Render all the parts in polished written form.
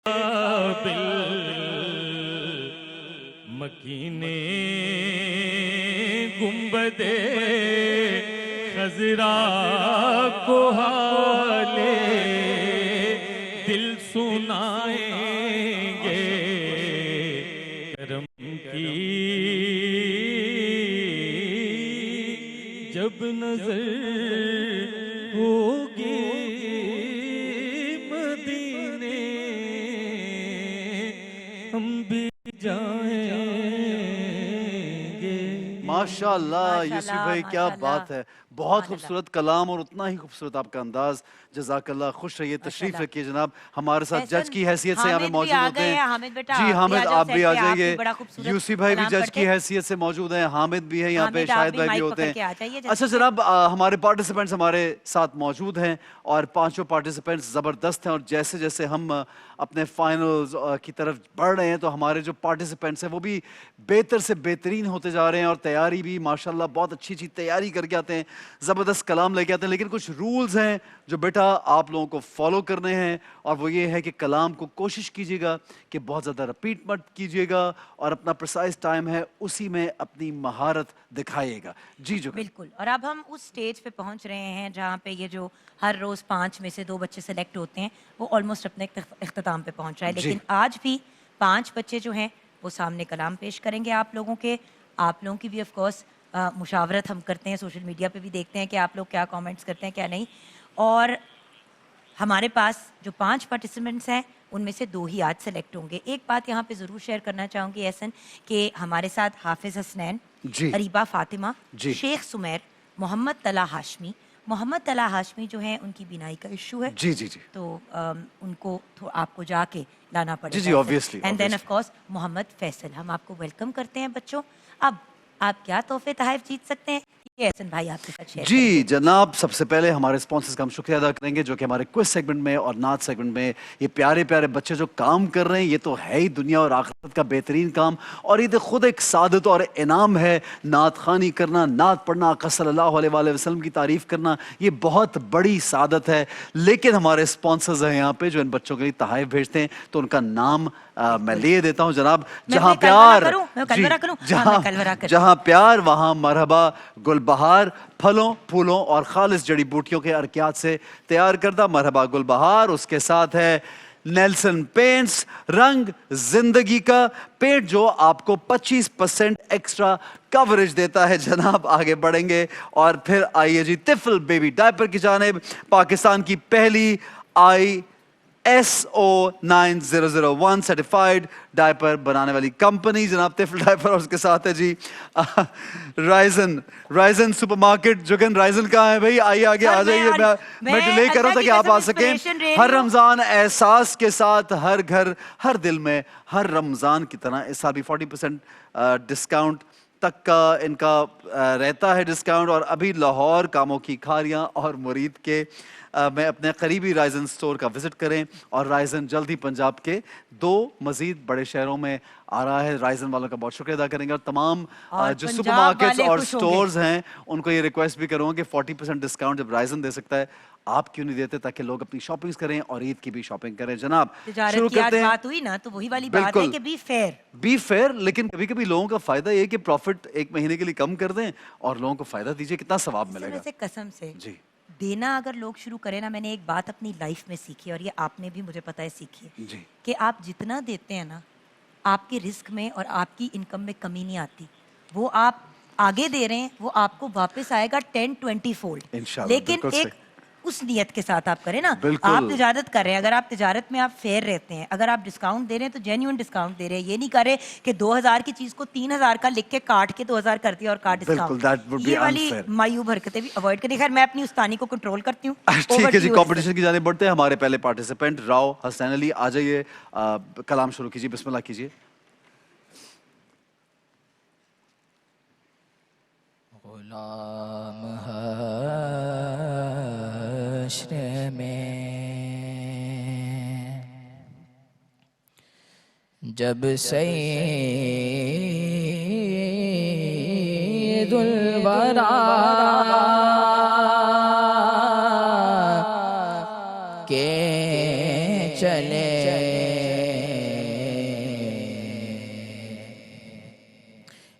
काबिल मकीने गुंबदे खजरा को हाले दिल सुनाएंगे करम की जब नजर होगी मदीने हम भी जाएंगे। माशाल्लाह यूसुफ भाई, क्या बात है, बहुत खूबसूरत कलाम और उतना ही खूबसूरत आपका अंदाज। जज़ाकल्लाह, खुश रहिए, तशरीफ रखिए जनाब। हमारे साथ जज की हैसियत से यहाँ पे मौजूद होते हैं। जी हामिद, आप भी आ जाइए। यूसुफ भाई भी जज की हैसियत से मौजूद हैं, हामिद भी है यहाँ पे, शाहिद भाई भी होते हैं। अच्छा जनाब, हमारे पार्टिसिपेंट्स हमारे साथ मौजूद हैं और पांचों पार्टिसिपेंट्स ज़बरदस्त हैं। और जैसे जैसे हम अपने फाइनल्स की तरफ बढ़ रहे हैं तो हमारे जो पार्टिसिपेंट्स हैं वो भी बेहतर से बेहतरीन होते जा रहे हैं और तैयारी भी माशाल्लाह बहुत अच्छी अच्छी तैयारी करके आते हैं, ज़बरदस्त कलाम लेके आते हैं। लेकिन कुछ रूल्स हैं जो बेटा आप लोगों को फॉलो करने हैं और वो ये है कि कलाम को कोशिश कीजिएगा कि बहुत ज़्यादा रिपीट मत कीजिएगा और अपना प्रिसाइज टाइम है उसी में अपनी महारत दिखाइएगा। जी जो बिल्कुल। और अब हम उस स्टेज पे पहुंच रहे हैं जहाँ पे ये जो हर रोज़ 5 में से 2 बच्चे सेलेक्ट होते हैं वो ऑलमोस्ट अपने इख्तिताम पे पहुंच रहा है। लेकिन आज भी 5 बच्चे जो हैं वो सामने कलाम पेश करेंगे आप लोगों के। आप लोगों की भी ऑफ कोर्स मुशावरत हम करते हैं, सोशल मीडिया पे भी देखते हैं कि आप लोग क्या कमेंट्स करते हैं क्या नहीं। और हमारे पास जो 5 पार्टिसिपेंट्स हैं उनमें से 2 ही आज सेलेक्ट होंगे। एक बात यहाँ पे ज़रूर शेयर करना चाहूँगी एहसन कि हमारे साथ हाफिज़ हसनैन, अरीबा फातिमा, शेख सुमैर, मोहम्मद तला हाशमी। मोहम्मद तला हाशमी जो है उनकी बीनाई का इशू है, जी जी जी, तो उनको आपको जाके लाना पड़ेगा। जी जी, obviously. And then of course Mohammad Faisal. हम आपको वेलकम करते हैं बच्चों। अब आप क्या तोहफे तहफ़ जीत सकते हैं ये एहसन भाई आपके साथ शेयर जी करेंगे। जनाब, सबसे पहले हमारे स्पॉन्सर्स का हम शुक्रिया अदा करेंगे जो कि हमारे क्विज सेगमेंट में और नात सेगमेंट में ये प्यारे प्यारे बच्चे जो काम कर रहे हैं ये तो है ही दुनिया और आखिरत का बेहतरीन काम। और ये तो खुद एक सादत और इनाम है। नात खानी करना, नात पढ़ना, आका सल्लल्लाहु अलैहि वसल्लम की तारीफ करना, ये बहुत बड़ी सादत है। लेकिन हमारे स्पॉन्सर्स हैं यहाँ पे जो इन बच्चों के लिए तोहफे भेजते हैं, तो उनका नाम मैं ले देता हूँ जनाब। जहाँ प्यार, जहाँ प्यार वहाँ मरहबा गुलबहार, फलों फूलों और खालिस जड़ी बूटियों के अरकियात से तैयार करदा मरहबा गुलबहार। उसके साथ है नेल्सन पेंट्स, रंग जिंदगी का पेंट जो आपको 25% एक्स्ट्रा कवरेज देता है। जनाब आगे बढ़ेंगे और फिर आइए जी तिफल बेबी डायपर की जानिब, पाकिस्तान की पहली ISO 9001 सर्टिफाइड डायपर बनाने वाली कंपनी जनाब तिफल डायपर। और उसके साथ है जी राइजन सुपरमार्केट। जुगन राइजन कहाँ है भाई? आइए आगे आ जाइए, मैं डिले कर रहा था कि आप आ सकें। हर रमजान एहसास के साथ, हर घर हर दिल में, हर रमजान की तरह इस साल भी 40% डिस्काउंट तक का इनका रहता है डिस्काउंट। और अभी लाहौर, कामों की खारियाँ और मुरीद के मैं अपने करीबी राइजन स्टोर का विजिट करें। और राइजन जल्द ही पंजाब के 2 मजीद बड़े शहरों में आ रहा है। राइजन वालों का बहुत शुक्रिया अदा करेंगे और तमाम जो सुपरमार्केट्स और स्टोर्स हैं उनको ये रिक्वेस्ट भी करूँगा कि 40% डिस्काउंट जब राइजन दे सकता है आप क्यों नहीं देते, ताकि लोग अपनी शॉपिंग करें और ईद की भी शॉपिंग करें। जनाब शुरू करते हैं। बात हुई ना तो वही वाली बात है कि बी फेयर। लेकिन कभी कभी लोगों का फायदा ये कि प्रॉफिट 1 महीने के लिए कम कर दें और लोगों को फायदा दीजिए, कितना सवाब मिलेगा। कसम से जी देना अगर लोग शुरू करें ना, मैंने एक बात अपनी लाइफ में सीखी और ये आपने भी मुझे पता है सीखी है जी, कि आप जितना देते हैं ना आपके रिस्क में और आपकी इनकम में कमी नहीं आती। वो आप आगे दे रहे हैं वो आपको वापस आएगा 10-20 फोल्ड। लेकिन एक उस नियत के साथ आप करें ना। आप तिजारत कर रहे हैं, अगर आप तिजारत में आप फेयर रहते हैं, अगर आप डिस्काउंट दे रहे हैं तो जेन्युइन डिस्काउंट दे रहे हैं। ये नहीं करे कि 2000 की चीज को 3000 का लिख के काट के 2000 कर दिया और काट डिस्काउंट। ये वाली मायूब हरकतें भी अवॉइड करें। खैर मैं अपनी उस्तानी को कंट्रोल करती हूँ। ठीक है जी, कंपटीशन की जाने बढ़ते हैं। हमारे पहले पार्टिसिपेंट राव हसनैन अली, आ जाइए, कलाम शुरू कीजिए, बिस्मिल्लाह कीजिए। गुलाम हश्र में जब सैयदुल वरा के चले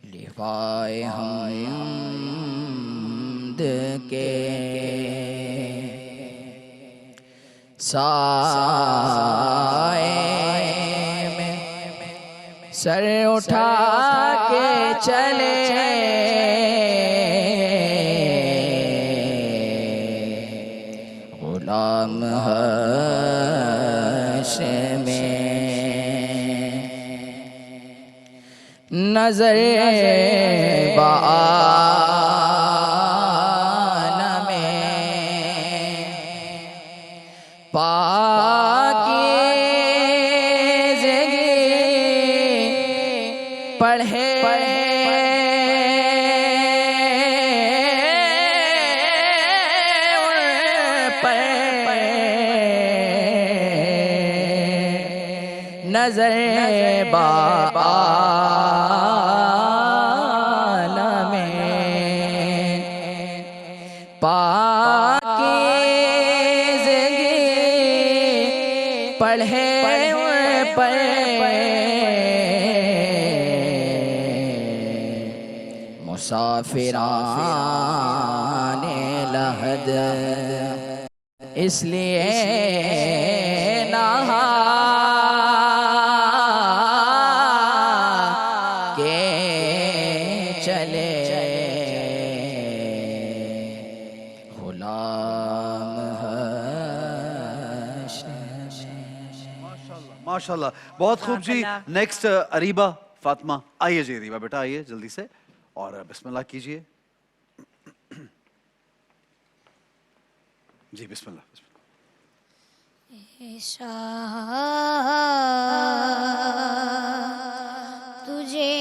लिवाए हमद के साए में सर उठा के चले गुलाम हाशिमी नजर बान में पाकीज़गी पढ़े नजर बान में पाकीज़गी पढ़े मुसाफिराने लहद इसलिए नहा के चले गुलाम माशाल्लाह, बहुत खूब जी। माशाल्लाह। नेक्स्ट अरीबा फातिमा, आइए जी अरीबा बेटा, आइए जल्दी से और बिस्मिल्लाह कीजिए जी। बिस्मिल्लाह, तुझे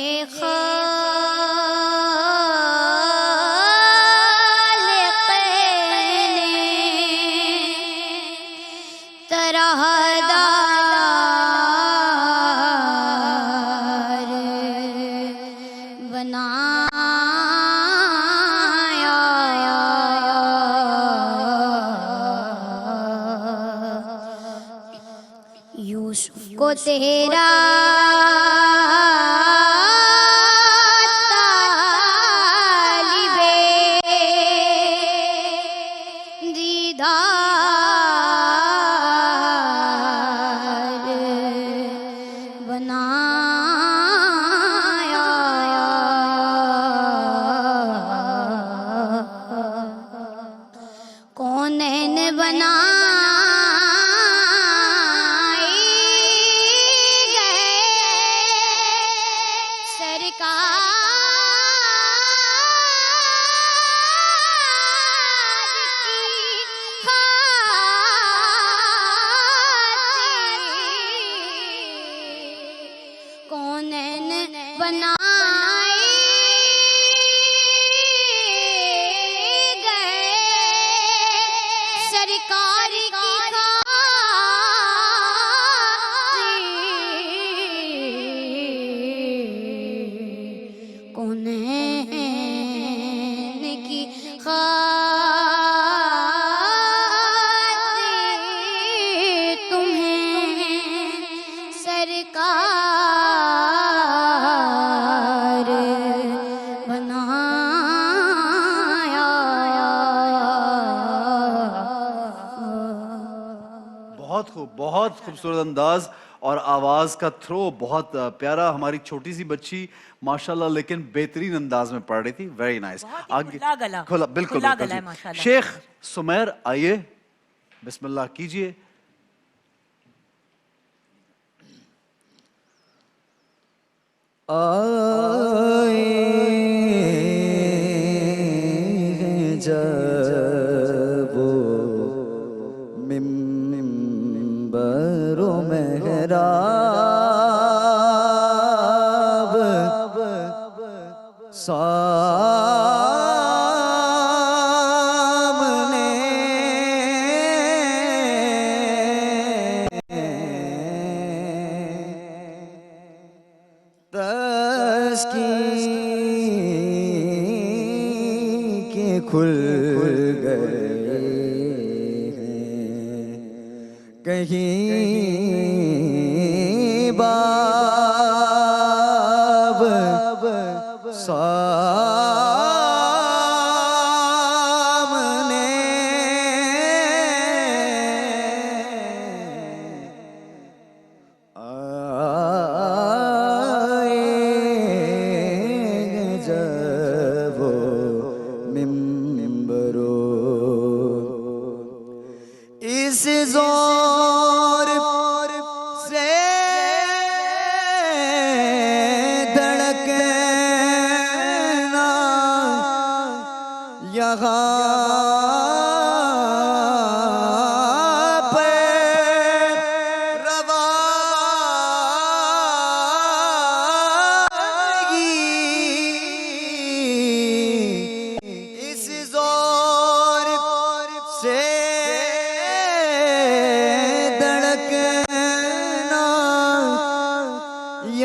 यूसुफ को तेरा तालिबे दीदार बनाया कौनैन बना बहुत खूबसूरत अंदाज और आवाज का थ्रो बहुत प्यारा। हमारी छोटी सी बच्ची माशाल्लाह लेकिन बेहतरीन अंदाज में पढ़ रही थी। Very nice. आगे खुला, बिल्कुल खुला बिल्कुल गला है जी। माशाल्लाह। शेख सुमैर आइए, बिस्मिल्लाह कीजिए। खुल गए कहीं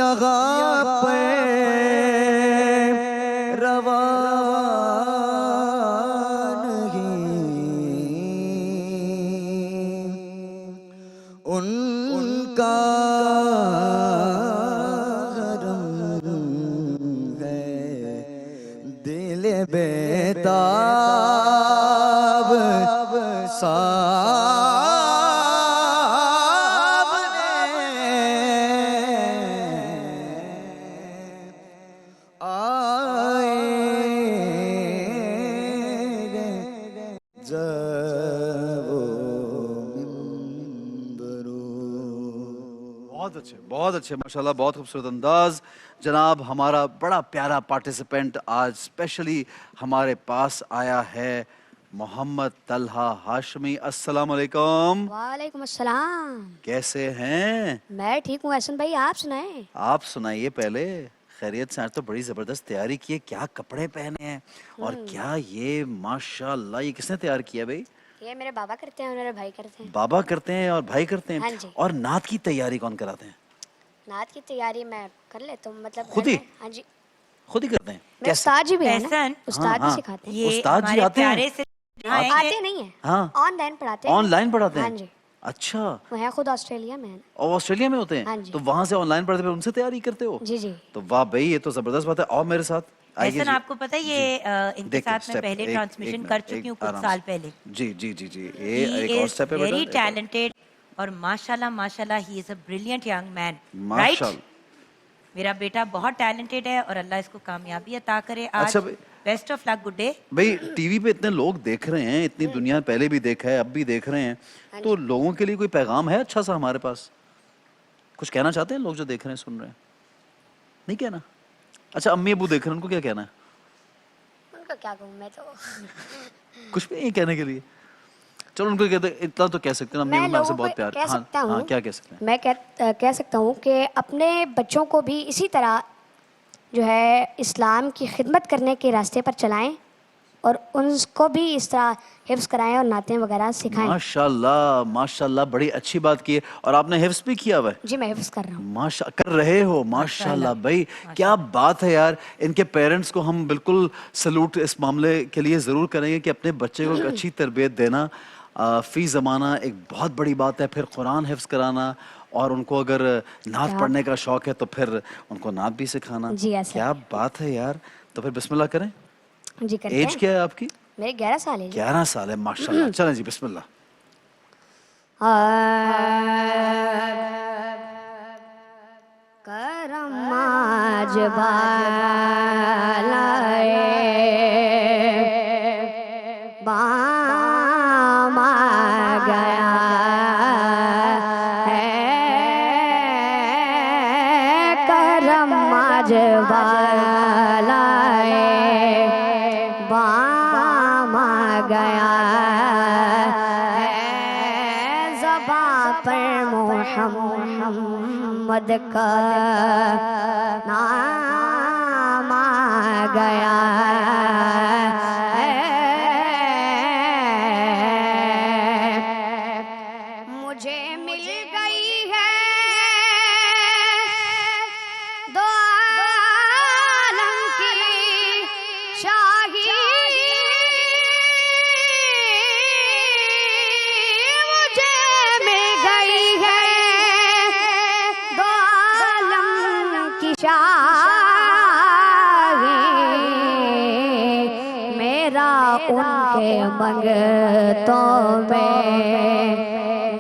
यहाँ पे रवान उनका गरम है दिल बेताब बहुत अच्छे माशाल्लाह, बहुत खूबसूरत अंदाज। जनाब हमारा बड़ा प्यारा पार्टिसिपेंट आज स्पेशली हमारे पास आया है, मोहम्मद तलहा हाशमी। अस्सलाम वालेकुम। वालेकुम अस्सलाम। कैसे हैं? मैं ठीक हूँ एहसन भाई, आप सुनाएं। आप सुनाइए पहले। खैरियत से? आज तो बड़ी जबरदस्त तैयारी की है, क्या कपड़े पहने हैं और क्या ये माशाल्लाह, ये किसने तैयार किया भाई? ये मेरे बाबा करते हैं और मेरे भाई करते हैं। बाबा करते हैं और भाई करते हैं? हाँ जी। और नात की तैयारी कौन कराते हैं? नात की तैयारी मैं कर लेता हूँ, मतलब खुद ही? घर में। हाँ जी, खुद ही करते हैं? मेरे उस्ताद जी भी हैं ना, एहसन, उस्ताद हाँ, भी सिखाते हैं। ये उस्ताद जी हमारे आते हैं? प्यारे से आएंगे। आते नहीं है, हाँ। ऑनलाइन पढ़ाते हैं। ऑनलाइन पढ़ाते हैं? हाँ जी, अच्छा। वो है खुद ऑस्ट्रेलिया में है। और ऑस्ट्रेलिया में होते हैं? हाँ जी। तो वहां से ऑनलाइन पढ़ते फिर उनसे तैयारी करते हो? जी जी। तो वाह भाई, ये तो जबरदस्त बात है। आओ मेरे साथ, आइए एहसन, जी। आपको पता है ये इनके देखिए, साथ मैं step, पहले एक- ट्रांसमिशन एक कर मिनट, चुकी हूँ एक कुछ आराम साल से। पहले। जी जी जी जी, He ये एक और is स्टेप है बेटा, very एक और। talented और माशाल्लाह माशाल्लाह he is a brilliant young man, right? माशाल्लाह। मेरा बेटा बहुत टैलेंटेड है और अल्लाह इसको कामयाबी अता करे। आज अच्छा भाई। Best of luck, good day. भाई टीवी पे इतने लोग देख रहे हैं, इतनी दुनिया पहले भी देखा है, अब भी देख रहे हैं, तो लोगों के लिए कोई पैगाम है अच्छा सा हमारे पास? कुछ कहना चाहते हैं लोग जो देख रहे हैं, सुन रहे हैं? नहीं कहना? अच्छा, अम्मी अबू देख रहे हैं, उनको क्या कहना है? उनको क्या कहूँ मैं तो। कुछ भी नहीं कहने के लिए? चलो उनको कहते, इतना तो कह सकते हैं ना, अम्मी मैं अबू हमसे लोगों बहुत को प्यार। कह सकता हूँ, हाँ, क्या कह सकते हैं? मैं कह सकता हूँ कि अपने बच्चों को भी इसी तरह जो है इस्लाम की खिदमत करने के रास्ते पर चलाएं और उनको भी इस तरह हिफ्ज़ कराएं और नातें वगैरह सिखाएं। माशाल्लाह माशाल्लाह, बड़ी अच्छी बात की है। और आपने हिफ्स भी किया हुआ है? जी, मैं हिफ्ज़ कर रहा हूँ। माशा कर रहे हो, माशाल्लाह भाई, क्या बात है यार। इनके पेरेंट्स को हम बिल्कुल सलूट इस मामले के लिए ज़रूर करेंगे कि अपने बच्चे को एक अच्छी तरबियत देना फ़ी ज़माना एक बहुत बड़ी बात है। फिर कुरान हिफ्स कराना, और उनको अगर नात पढ़ने का शौक है तो फिर उनको नात भी सिखाना। जी, ऐसा क्या बात है यार। तो फिर बिस्मिल्लाह करें। जी, करते एज हैं। क्या है आपकी? मेरे 11 साल है जी। 11 साल है, माशाल्लाह। चलें जी, बिस्मिल्लाह। करम आज बालाए बाम आ गया है, करम आज बालाए बाम आ गया है, ज़बां पर मोहम्मद का नाम आ गया है, मुझे मिल गई है दो आलम की शाही, मुझे मिल गई है दो आलम की शाही, मेरा उनके मंगतों में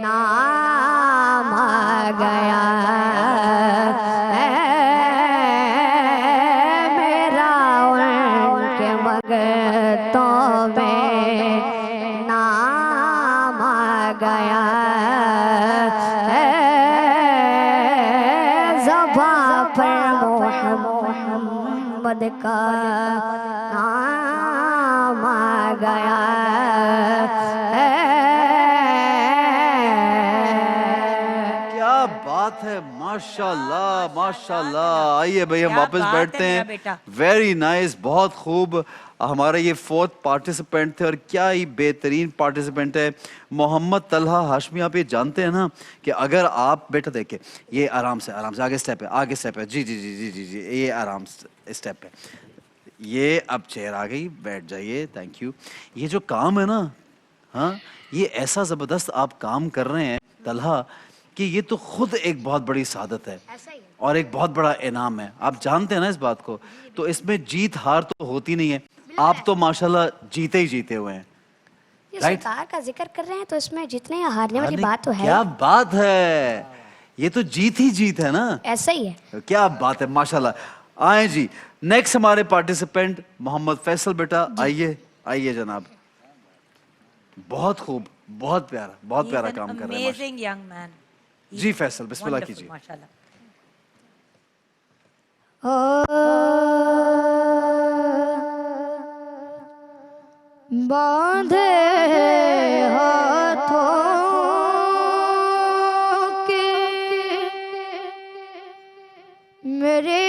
नाम आ गया है, मेरा उनके मंगतों में नाम आ गया है, ज़बां पर मोहम्मद का नाम आ गया है। क्या बात है, माशाल्लाह माशाल्लाह। आइए भाई, हम क्या वापस बात है बैठते मेरा हैं। बेटा। वेरी नाइस, बहुत खूब। हमारे ये 4th पार्टिसिपेंट थे और क्या ही बेहतरीन पार्टिसिपेंट है मोहम्मद तलहा हाशमी। आप ये जानते हैं ना कि अगर आप बेटा देखे ये आराम से आगे स्टेप है, आगे स्टेप है, जी जी जी जी जी जी, ये आराम स्टेप है, ये अब चेयर आ गई, बैठ जाइए, थैंक यू। ये जो काम है ना, हाँ, ये ऐसा ज़बरदस्त आप काम कर रहे हैं तलहा कि ये तो खुद एक बहुत बड़ी सादत है ऐसा ही है। और एक बहुत बड़ा इनाम है। आप जानते हैं ना इस बात को, तो इसमें जीत हार तो होती नहीं है, आप तो माशाल्लाह जीते ही जीते हुए हैं। ये Right? सरकार का जिक्र कर रहे हैं तो इसमें जीतने या हारने वाली अरे बात तो है। क्या बात है, ये तो जीत ही जीत है ना, ऐसा ही है। क्या बात है माशाल्लाह। आए जी, नेक्स्ट हमारे पार्टिसिपेंट मोहम्मद फैसल, बेटा आइए आइए जनाब। बहुत खूब, बहुत प्यारा काम कर रहे हैं अमेजिंग यंग मैन। जी। फैसल बिस्मिल्लाह कीजिए। माशाल्लाह। बांधे हाथों के मेरे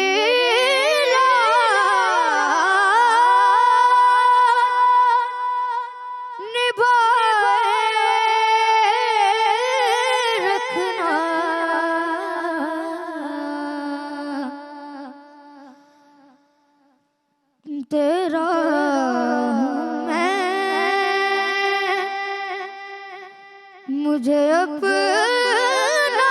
निभाए रखना तेरा हूँ मैं, मुझे अपना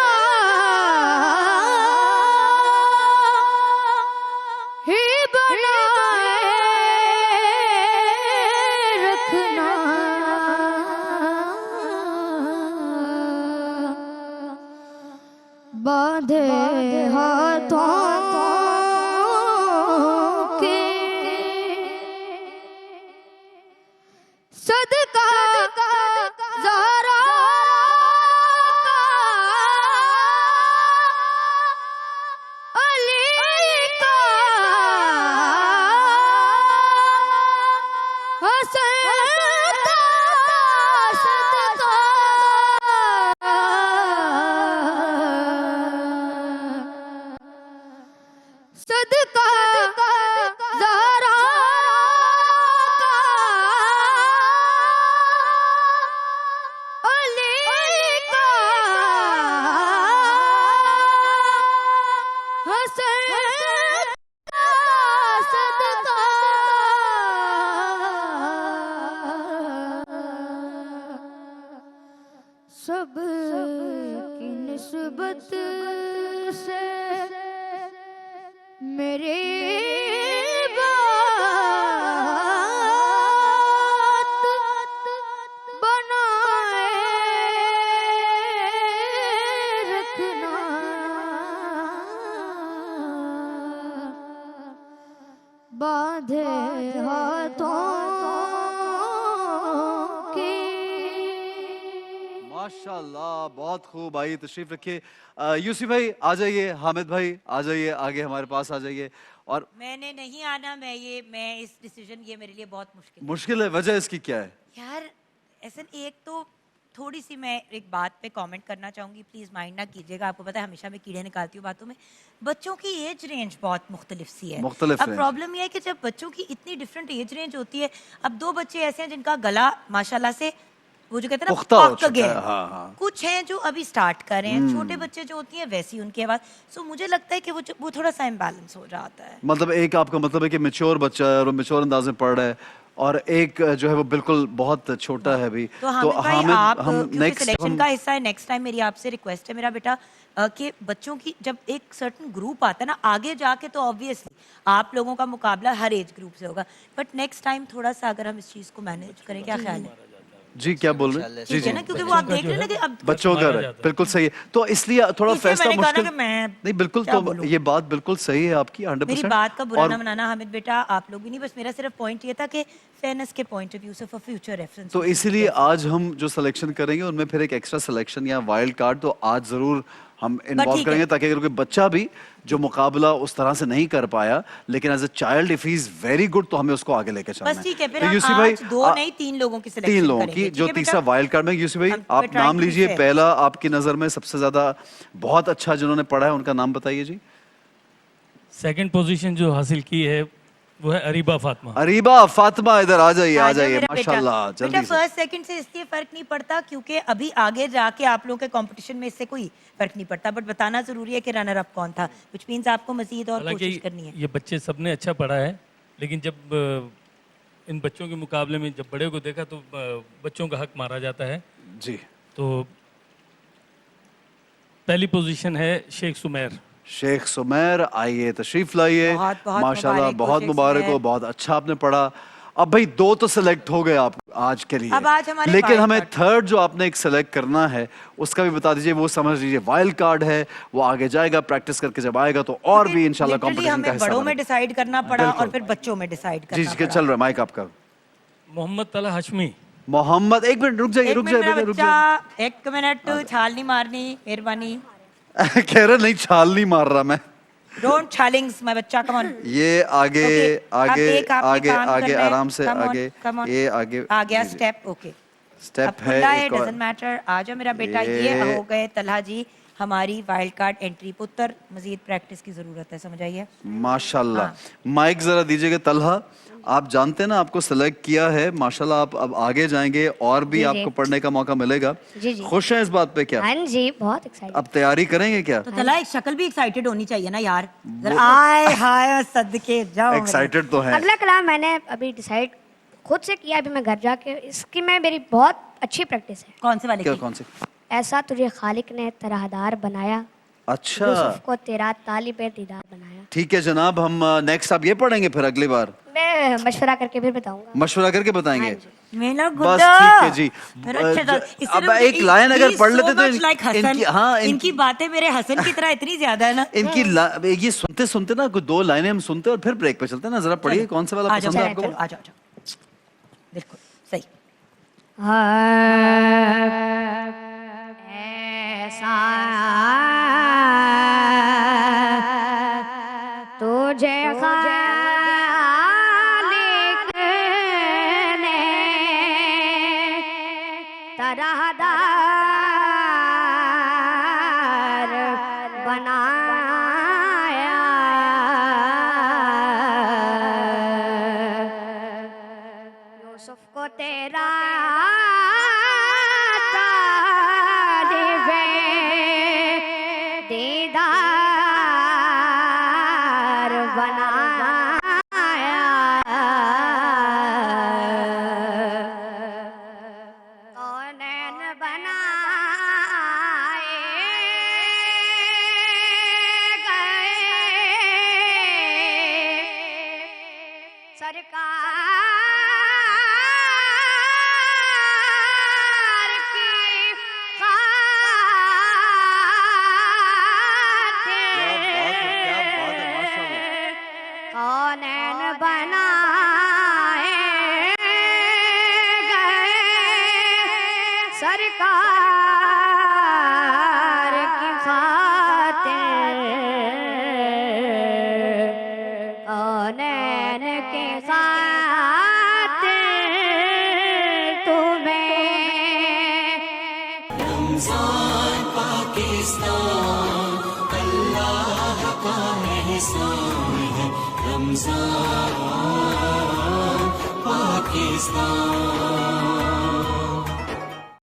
ही बनाए रखना। बांधे हाथों के सदका ज़हरा का अली का हसन का सदका सदका ज़हरा सब की निस्बत से मेरी बात बनाए रखना। बांधे हाथों के माशाल्लाह, बहुत खूब। आइए तशरीफ रखिए। यूसुफ भाई आ जाइए, हामिद भाई आ जाइए, आगे हमारे पास आ जाइए। और मैंने नहीं आना, मैं इस डिसीजन, ये मेरे लिए बहुत मुश्किल मुश्किल है, वजह इसकी क्या है? यार ऐसा एक तो थोड़ी सी मैं एक बात पे कमेंट करना चाहूँगी, प्लीज़ माइंड ना कीजिएगा। आपको पता है हमेशा मैं कीड़े निकालती हूँ बातों में। बच्चों की एज रेंज बहुत मुख्तलिफ सी है। मुख्तलिफ अब range। प्रॉब्लम यह है कि जब बच्चों की इतनी डिफरेंट एज रेंज होती है, अब 2 बच्चे ऐसे हैं जिनका गला माशाल्लाह से वो जो कहते हैं ना पुख्ता हो पक चुका गया है, है। हाँ, हाँ। कुछ हैं जो अभी स्टार्ट कर रहे हैं, छोटे बच्चे जो होती हैं वैसी उनकी आवाज़। सो मुझे लगता है कि वो थोड़ा सा इम्बैलेंस हो जाता है। मतलब एक आपका मतलब है कि मैच्योर बच्चा है और वो मैच्योर अंदाज में पढ़ रहा है, और एक जो है वो बिल्कुल बहुत छोटा है अभी। तो हामिद भाई, आप हम क्योंकि नेक्स्ट सिलेक्शन का हिस्सा है, नेक्स्ट टाइम मेरी आपसे रिक्वेस्ट है मेरा बेटा कि बच्चों की जब एक सर्टन ग्रुप आता है ना आगे जाके, तो ऑब्वियसली आप लोगों का मुकाबला हर एज ग्रुप से होगा, बट नेक्स्ट टाइम थोड़ा सा अगर हम इस चीज़ को मैनेज करें, क्या ख्याल है? जी क्या बोल रहे हैं? जी ठीक जी है ना, क्योंकि वो आप देख रहे हैं ना कि अब बच्चों का है, बिल्कुल सही है। तो इसलिए थोड़ा इसलिए फैसला मैंने कहा ना मुश्किल कि मैं नहीं, बिल्कुल। क्या तो बोलूं? ये बात बिल्कुल सही है आपकी, 100%। मेरी बात का बुरा और ना मनाना हामिद बेटा, आप लोग भी नहीं, बस मेरा सिर्फ पॉइंट ये था कि फेयरनेस के पॉइंट ऑफ व्यू से फॉर फ्यूचर रेफरेंस। तो इसीलिए आज हम जो सिलेक्शन करेंगे उनमें फिर एक एक्स्ट्रा सिलेक्शन या वाइल्ड कार्ड तो आज जरूर हम इन्वॉल्व ठीक है। करेंगे, ताकि अगर कोई बच्चा भी जो मुकाबला उस तरह से नहीं कर पाया, लेकिन as a child if he is very good, तो हमें उसको आगे लेके चलना बस ठीक है, फिर तो हम यूसुफ भाई, आज 2 नहीं 3 लोगों की सिलेक्शन 3 लोगों करेंगे, की, ठीक जो है बेटा? तीसरा वाइल्ड कार्ड में। यूसुफ भाई हम- आप we're trying नाम to be लीजिए, fair। पहला आपकी नजर में सबसे ज्यादा बहुत अच्छा जिन्होंने पढ़ा है उनका नाम बताइए जी। सेकंड पोजीशन जो हासिल की है वो है अरीबा फातिमा। अरीबा फातिमा, इधर आ जाइए, आ जाइए, मेरा माशाल्लाह, बेटा जल्दी से। फर्स्ट सेकंड से इसलिए फर्क नहीं पड़ता क्योंकि अभी आगे जाके आप लोगों के कंपटीशन में इससे कोई फर्क नहीं पड़ता, बट बताना जरूरी है कि रनर अप कौन था, व्हिच मींस आपको मजीद और कोशिश करनी है। ये बच्चे सबने अच्छा पढ़ा है, लेकिन जब इन बच्चों के मुकाबले में जब बड़े को देखा तो बच्चों का हक मारा जाता है। जी, तो पहली पोजीशन है शेख सुमेर। शेख सुमेर, आइए तशरीफ लाइए। बहुत माशाल्लाह, मुबारक हो बहुत शेख मुबारक हो, सुमेर। बहुत अच्छा आपने पढ़ा। अब भाई 2 तो सिलेक्ट हो गए आप आज के लिए, अब आज हमारे लेकिन wild हमें card। थर्ड जो आपने एक सिलेक्ट करना है उसका भी बता दीजिए। वो समझ लीजिए वाइल्ड कार्ड है, वो आगे जाएगा, प्रैक्टिस करके जब आएगा तो और भी इंशाल्लाह Literally कंपटीशन का हमें हिस्सा बड़ों में बनेगा। डिसाइड करना पड़ा बिल्कुल। और फिर बच्चों में डिसाइड जी करना जी, पड़ा। चल रहा है माइक आपका। मोहम्मद तला हशमी। मोहम्मद, एक मिनट रुक जाइए, एक रुक मिनट जाइए, मेरा रुक बच्चा, एक मिनट, छाल नहीं मारनी, मेहरबानी। जाइए। कह रहे नहीं, छाल नहीं मार रहा मैं। डोंट छालिंग्स माय बच्चा, कम ऑन। ये आगे Okay, अब आगे एक आपने आगे काम आगे करना है। आराम से Come on, आगे, come on। ये आगे आ गया जी, जी। Step, okay. स्टेप है एक और। डजंट मैटर, आ जाओ मेरा बेटा। ये- ये हो गए तलहा जी हमारी वाइल्ड कार्ड एंट्री। पुत्र मजीद प्रैक्टिस की जरूरत है, समझ आइए। माशाल्लाह। हाँ। माइक जरा दीजिएगा तलहा। आप जानते हैं ना आपको सेलेक्ट किया है, माशाल्लाह आप अब आगे जाएंगे और भी जी, जी। आपको पढ़ने का मौका मिलेगा। जी, जी। खुश हैं इस बात पे क्या? हाँ जी, बहुत एक्साइटेड। अब तैयारी करेंगे क्या? तो तलहा एक शक्ल भी एक्साइटेड होनी चाहिए ना यार। जरा आए हाय सदके जाओ मेरे। एक्साइटेड तो है। अगला कलाम मैंने अभी डिसाइड खुद से किया, अभी मैं घर जाके इसकी मैं मेरी बहुत अच्छी प्रैक्टिस है। कौन से वाले क्या, की? कौन से? ऐसा तुझे खालिक ने तरहदार बनाया, अच्छा, यूसुफ को तेरा तालिब दीदार बनाया। ठीक है जनाब, हम नेक्स्ट आप ये पढ़ेंगे फिर अगली बार मैं मशवरा करके फिर बताऊंगा। मशवरा करके बताएंगे। हाँ जी। मेरा बस गुड्डा। ठीक है जी। फिर अच्छे ज- इससे अब ना मुझे एक लाइन अगर he is पढ़ so लेते तो much like हसन। इनकी, हाँ, इनकी बातें मेरे हसन की तरह इतनी ज्यादा है ना। इनकी ये सुनते सुनते ना कुछ 2 लाइनें हम सुनते और फिर ब्रेक पे चलते हैं ना। जरा पढ़िए कौन सा वाला आ जाओ, पसंद है चलो, आपको? आ जाओ, आ जाओ। बिल्कुल सही। ऐसा तुझे खालिक ने तरहदार बनाया, यूसुफ को तेरा तालिब दीदार बनाया। कौनैन बनाए गए सरकार की खातिर कौनैन बनाए गए सरकार की खातिर, कौनैन की खातिर तुम्हें रमजान पाकिस्तान